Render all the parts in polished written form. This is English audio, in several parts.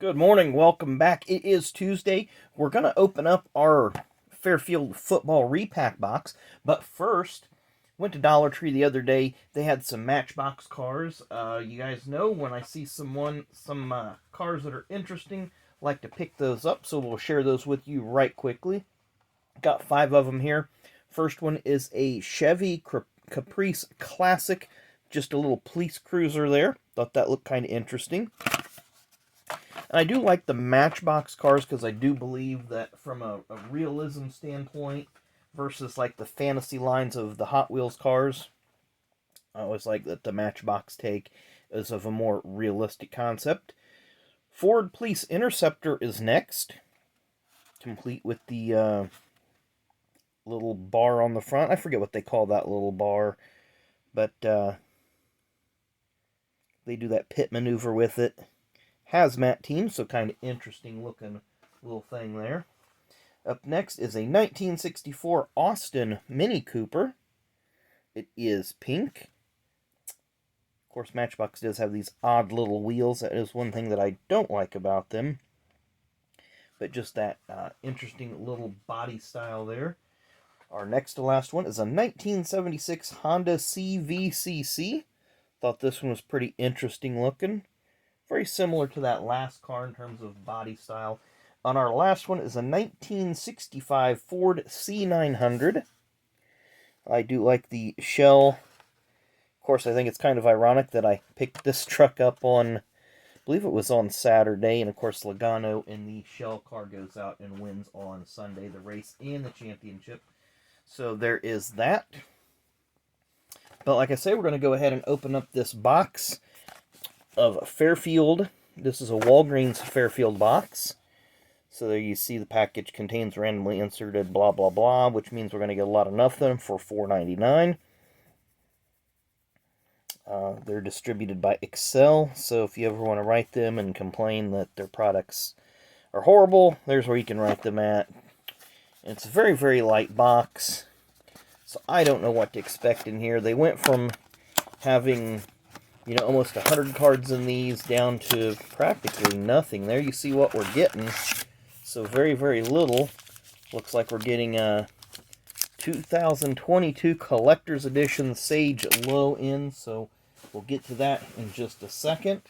Good morning, welcome back. It is Tuesday. We're going to open up our Fairfield Football repack box, but first, went to Dollar Tree the other day. They had some Matchbox cars. You guys know when I see some cars that are interesting, I like to pick those up, so we'll share those with you right quickly. Got 5 of them here. First one is a Chevy Caprice Classic, just a little police cruiser there. Thought that looked kind of interesting. And I do like the Matchbox cars because I do believe that from a realism standpoint versus like the fantasy lines of the Hot Wheels cars, I always like that the Matchbox take is of a more realistic concept. Ford Police Interceptor is next, complete with the little bar on the front. I forget what they call that little bar, but they do that pit maneuver with it. Hazmat team, so kind of interesting looking little thing there. Up next is a 1964 Austin Mini Cooper. It is pink. Of course, Matchbox does have these odd little wheels. That is one thing that I don't like about them. But just that interesting little body style there. Our next to last one is a 1976 Honda CVCC. Thought this one was pretty interesting looking. Very similar to that last car in terms of body style. On our last one is a 1965 Ford C900. I do like the shell. Of course, I think it's kind of ironic that I picked this truck up on, I believe it was on Saturday, and of course Logano in the shell car goes out and wins on Sunday, the race and the championship. So there is that. But like I say, we're going to go ahead and open up this box of Fairfield. This is a Walgreens Fairfield box. So there you see the package contains randomly inserted blah blah blah, which means we're going to get a lot of nothing for $4.99. They're distributed by Excel, so if you ever want to write them and complain that their products are horrible, there's where you can write them at. And it's a very, very light box, so I don't know what to expect in here. They went from having, almost 100 cards in these down to practically nothing. There you see what we're getting. So very, very little. Looks like we're getting a 2022 Collector's Edition Sage Low End, so we'll get to that in just a second.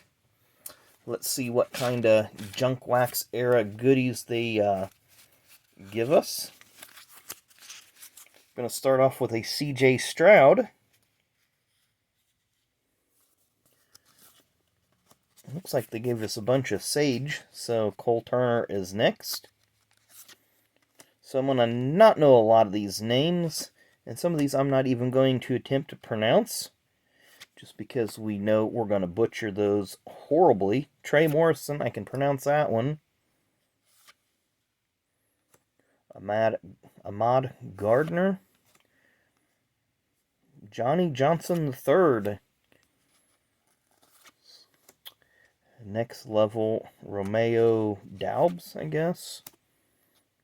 Let's see what kind of junk wax era goodies they give us. I'm going to start off with a CJ Stroud. Looks like they gave us a bunch of Sage, so Cole Turner is next. So I'm going to not know a lot of these names, and some of these I'm not even going to attempt to pronounce, just because we know we're going to butcher those horribly. Trey Morrison, I can pronounce that one. Ahmad Gardner. Johnny Johnson III. Next level, Romeo Daubs, I guess.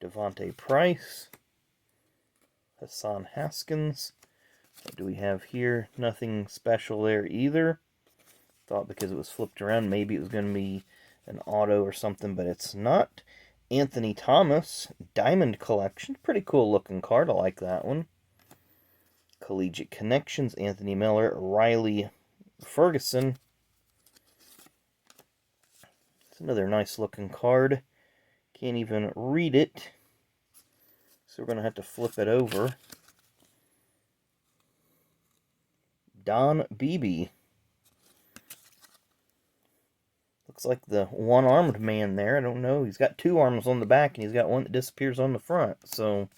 Devontae Price. Hassan Haskins. What do we have here? Nothing special there either. Thought because it was flipped around, maybe it was going to be an auto or something, but it's not. Anthony Thomas, Diamond Collection. Pretty cool looking card. I like that one. Collegiate Connections, Anthony Miller, Riley Ferguson. Another nice looking card. Can't even read it, so we're going to have to flip it over. Don Beebe. Looks like the one-armed man there. I don't know. He's got 2 arms on the back, and he's got one that disappears on the front. So,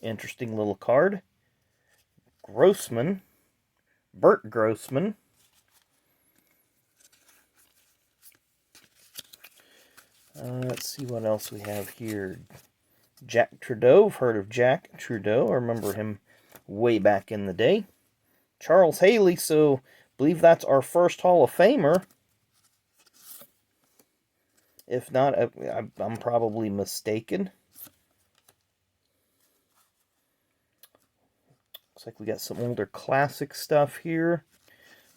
interesting little card. Grossman. Bert Grossman. Let's see what else we have here. Jack Trudeau. I've heard of Jack Trudeau. I remember him way back in the day. Charles Haley. So, I believe that's our first Hall of Famer. If not, I'm probably mistaken. Looks like we got some older classic stuff here.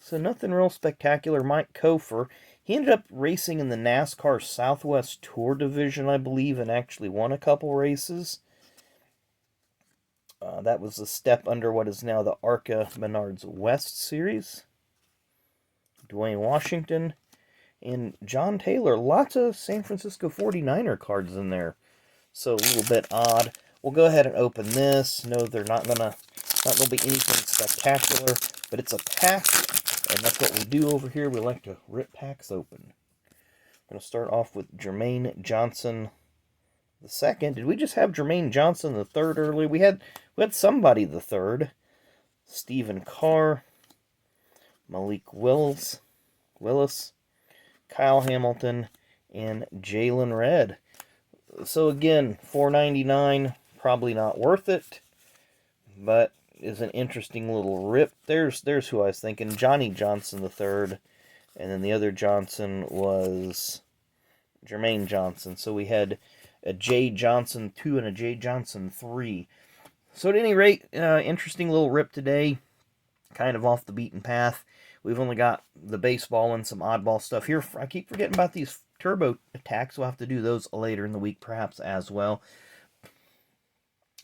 So nothing real spectacular. Mike Kofer. He ended up racing in the NASCAR Southwest Tour Division, I believe, and actually won a couple races. That was a step under what is now the ARCA Menards West Series. Dwayne Washington and John Taylor. Lots of San Francisco 49er cards in there. So a little bit odd. We'll go ahead and open this. No, they're not gonna be anything spectacular, but it's a pack, and that's what we do over here. We like to rip packs open. I'm gonna start off with Jermaine Johnson the second. Did we just have Jermaine Johnson the third earlier? We had somebody the third. Stephen Carr, Malik Willis, Kyle Hamilton, and Jalen Red. So again, $4.99, probably not worth it, but is an interesting little rip. There's who I was thinking, Johnny Johnson the third, and then the other Johnson was Jermaine Johnson. So we had a J Johnson 2 and a J Johnson 3. So at any rate, interesting little rip today, kind of off the beaten path. We've only got the baseball and some oddball stuff here. I keep forgetting about these turbo attacks. We'll have to do those later in the week, perhaps, as well.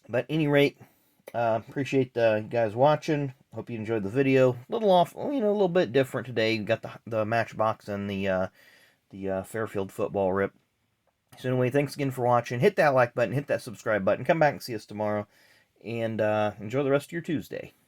But at any rate, appreciate you guys watching. Hope you enjoyed the video. A little off, a little bit different today. We got the Matchbox and the Fairfield Football rip. So anyway, thanks again for watching. Hit that like button, hit that subscribe button. Come back and see us tomorrow. And enjoy the rest of your Tuesday.